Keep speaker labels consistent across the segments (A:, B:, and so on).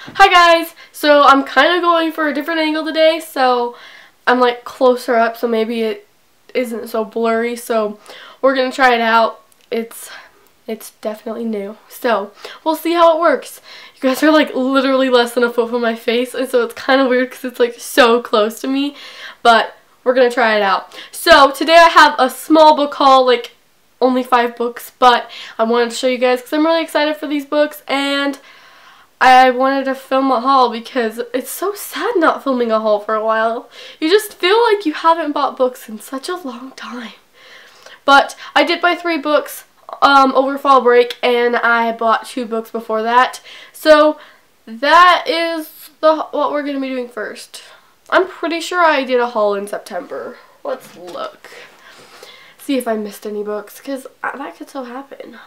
A: Hi guys! So I'm kind of going for a different angle today, so I'm like closer up so maybe it isn't so blurry, so we're gonna try it out. It's definitely new, so we'll see how it works. You guys are like literally less than a foot from my face, and so it's kind of weird because it's like so close to me, but we're gonna try it out. So today I have a small book haul, like only 5 books, but I wanted to show you guys because I'm really excited for these books, and I wanted to film a haul because it's so sad not filming a haul for a while. You just feel like you haven't bought books in such a long time. But I did buy 3 books over fall break, and I bought 2 books before that. So that is what we're going to be doing first. I'm pretty sure I did a haul in September. Let's look. See if I missed any books, because that could so happen.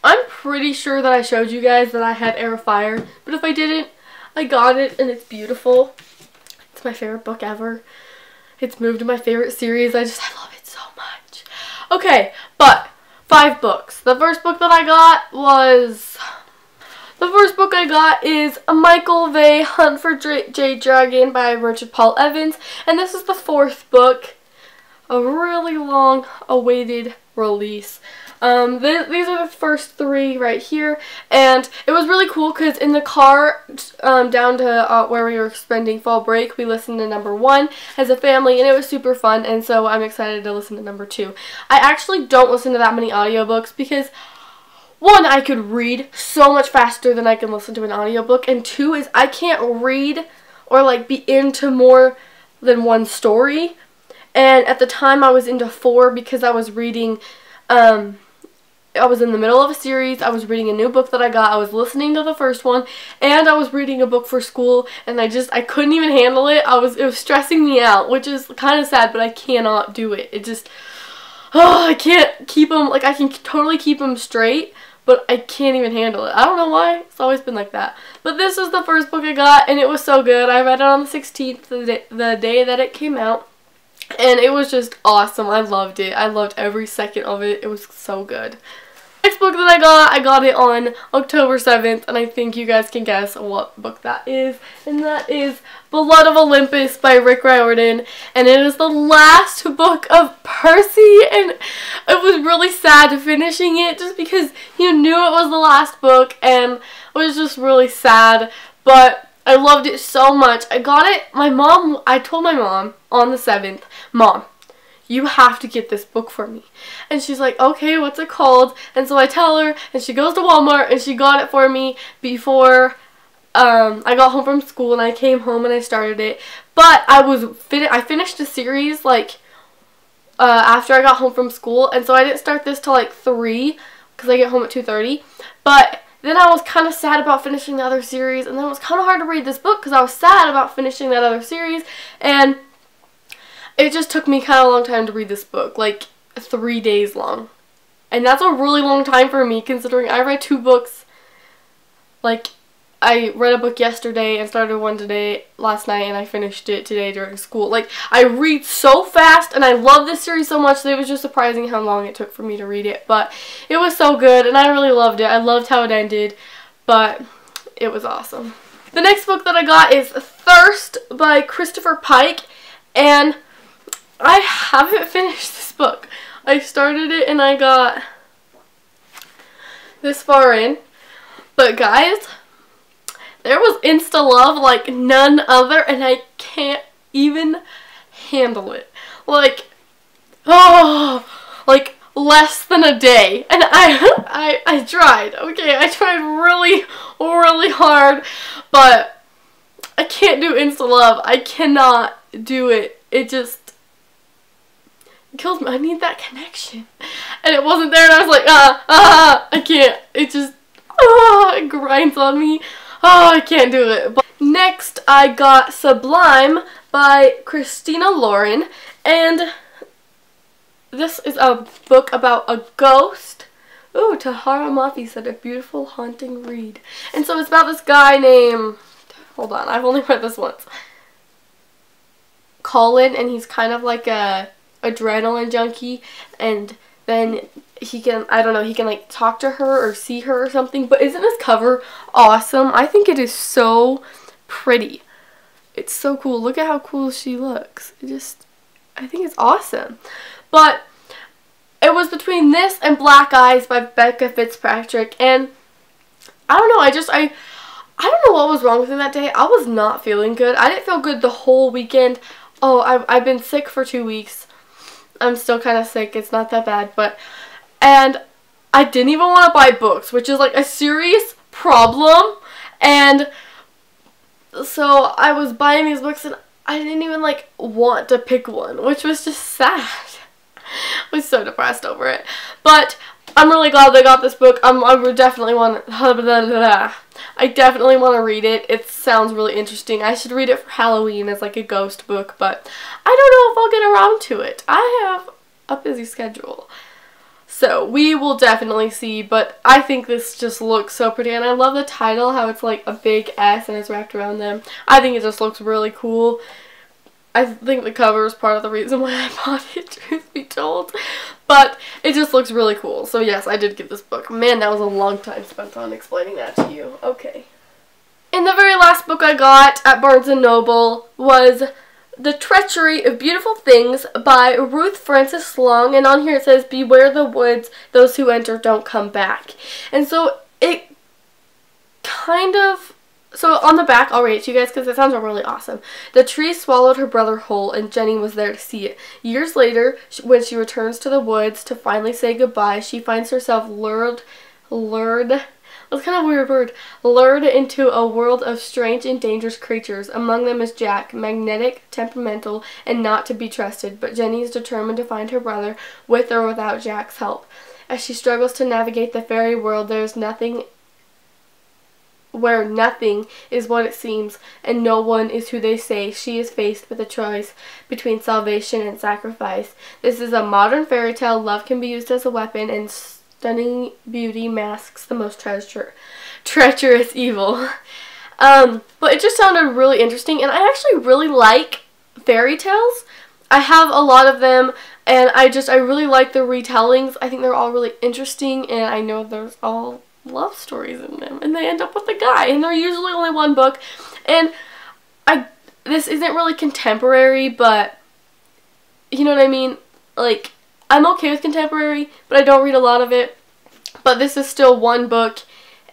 A: I'm pretty sure that I showed you guys that I had Air of Fire, but if I didn't, I got it and it's beautiful. It's my favorite book ever. It's moved to my favorite series. I love it so much. Okay, but 5 books. The first book that I got is Michael Vey, Hunt for Jade Dragon by Richard Paul Evans, and this is the 4th book. A really long awaited release. These are the first 3 right here, and it was really cool because in the car down to where we were spending fall break, we listened to number 1 as a family, and it was super fun, and so I'm excited to listen to number 2. I actually don't listen to that many audiobooks because 1, I could read so much faster than I can listen to an audiobook, and 2 is I can't read or like be into more than one story. And at the time I was into 4 because I was reading, I was in the middle of a series, I was reading a new book that I got, I was listening to the first one, and I was reading a book for school, and I couldn't even handle it. It was stressing me out, which is kind of sad, but I cannot do it. It just, I can't keep them, like I can totally keep them straight, but I can't even handle it. I don't know why, it's always been like that. But this is the first book I got, and it was so good. I read it on the 16th, the day that it came out. And it was just awesome. I loved it. I loved every second of it. It was so good. Next book that I got it on October 7th, and I think you guys can guess what book that is. And that is Lot of Olympus by Rick Riordan. And it is the last book of Percy, and it was really sad finishing it just because you knew it was the last book, and it was just really sad. But I loved it so much. I got it, I told my mom on the 7th, Mom, you have to get this book for me. And she's like, okay, what's it called? And so I tell her, and she goes to Walmart, and she got it for me before I got home from school, and I came home and I started it. But I finished the series, like, after I got home from school, and so I didn't start this till like 3, because I get home at 2:30. But then I was kind of sad about finishing the other series, and then it was kind of hard to read this book because I was sad about finishing that other series, and it just took me kind of a long time to read this book, like 3 days long. And that's a really long time for me considering I read 2 books. Like, I read a book yesterday and started one last night, and I finished it today during school. Like, I read so fast, and I love this series so much that it was just surprising how long it took for me to read it. But it was so good, and I really loved it. I loved how it ended, but it was awesome. The next book that I got is Thirst by Christopher Pike, and I haven't finished this book. I started it, and I got this far in, but guys, there was insta love like none other, and I can't even handle it. Like, oh, like less than a day, and I tried. Okay, I tried really, really hard, but I can't do insta love. I cannot do it. It just kills me. I need that connection, and it wasn't there, and I was like, I can't. It just, it grinds on me. Oh, I can't do it. But next, I got Sublime by Christina Lauren, and this is a book about a ghost. Ooh, Tahara Mafi said a beautiful, haunting read. And so it's about this guy named, hold on, I've only read this once, Colin, and he's kind of like a adrenaline junkie, and then he can, I don't know, he can like talk to her or see her or something. But isn't this cover awesome? I think it is so pretty. It's so cool. Look at how cool she looks. I think it's awesome. But it was between this and Black Eyes by Becca Fitzpatrick, and I don't know, I don't know what was wrong with me that day. I was not feeling good. I didn't feel good the whole weekend. Oh, I've been sick for 2 weeks. I'm still kind of sick. It's not that bad, and I didn't even want to buy books, which is like a serious problem. And so I was buying these books and I didn't even like want to pick one, which was just sad. I was so depressed over it. But I'm really glad they got this book. I would definitely want to, I definitely want to read it. It sounds really interesting. I should read it for Halloween as like a ghost book, but I don't know if I'll get around to it. I have a busy schedule. So we will definitely see, but I think this just looks so pretty, and I love the title, how it's like a big S and it's wrapped around them. I think it just looks really cool. I think the cover is part of the reason why I bought it, truth be told. But it just looks really cool. So yes, I did get this book. Man, that was a long time spent on explaining that to you. Okay. And the very last book I got at Barnes & Noble was The Treachery of Beautiful Things by Ruth Frances Long. And on here it says, "Beware the woods, those who enter don't come back." And so it kind of... So on the back, I'll read it to you guys because it sounds really awesome. "The tree swallowed her brother whole, and Jenny was there to see it. Years later, when she returns to the woods to finally say goodbye, she finds herself lured, that's kind of a weird word, lured into a world of strange and dangerous creatures. Among them is Jack, magnetic, temperamental, and not to be trusted. But Jenny is determined to find her brother, with or without Jack's help. As she struggles to navigate the fairy world, there is nothing where nothing is what it seems, and no one is who they say. She is faced with a choice between salvation and sacrifice. This is a modern fairy tale. Love can be used as a weapon, and stunning beauty masks the most treacherous evil." But it just sounded really interesting, and I actually really like fairy tales. I have a lot of them, and I really like the retellings. I think they're all really interesting, and I know there's all love stories in them, and they end up with a guy, and they're usually only one book. And this isn't really contemporary, but you know what I mean, like, I'm okay with contemporary, but I don't read a lot of it. But this is still one book,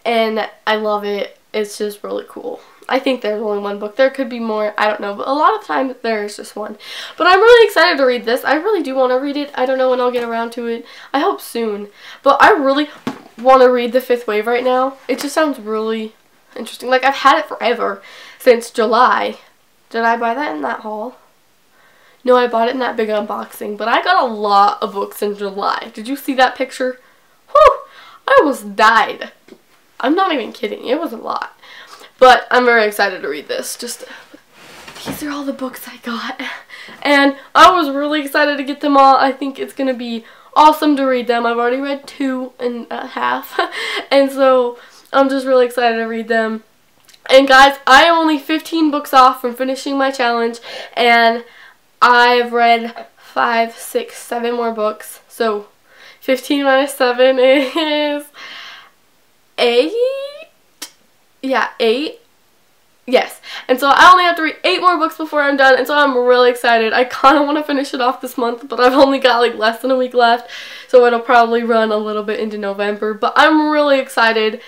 A: and I love it. It's just really cool. I think there's only one book. There could be more, I don't know, but a lot of times there's just one. But I'm really excited to read this. I really do want to read it. I don't know when I'll get around to it. I hope soon. But I really want to read The Fifth Wave right now. It just sounds really interesting. Like, I've had it forever, since July. Did I buy that in that haul? No, I bought it in that big unboxing, but I got a lot of books in July. Did you see that picture? Whew! I almost died. I'm not even kidding. It was a lot. But I'm very excited to read this. These are all the books I got. And I was really excited to get them all. I think it's going to be awesome to read them. I've already read 2.5. And so I'm just really excited to read them. And guys, I am only 15 books off from finishing my challenge. And I've read 5, 6, 7 more books. So 15 minus 7 is 8? Yeah, 8. Yes. And so I only have to read 8 more books before I'm done, and so I'm really excited. I kind of want to finish it off this month, but I've only got like less than a week left, so it'll probably run a little bit into November. But I'm really excited.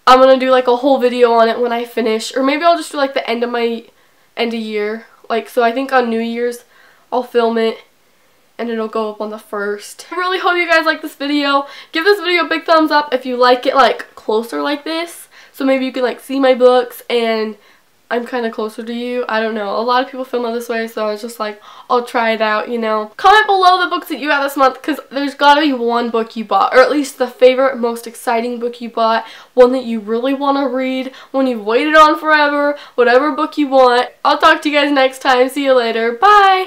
A: I'm going to do like a whole video on it when I finish, or maybe I'll just do like the end of year. Like, so I think on New Year's I'll film it, and it'll go up on the 1st. I really hope you guys like this video. Give this video a big thumbs up if you like it like closer like this. So maybe you can like see my books and I'm kind of closer to you. I don't know. A lot of people film it this way, so I was just like, I'll try it out, you know. Comment below the books that you got this month, because there's got to be one book you bought, or at least the favorite, most exciting book you bought, one that you really want to read, one you've waited on forever, whatever book you want. I'll talk to you guys next time. See you later. Bye!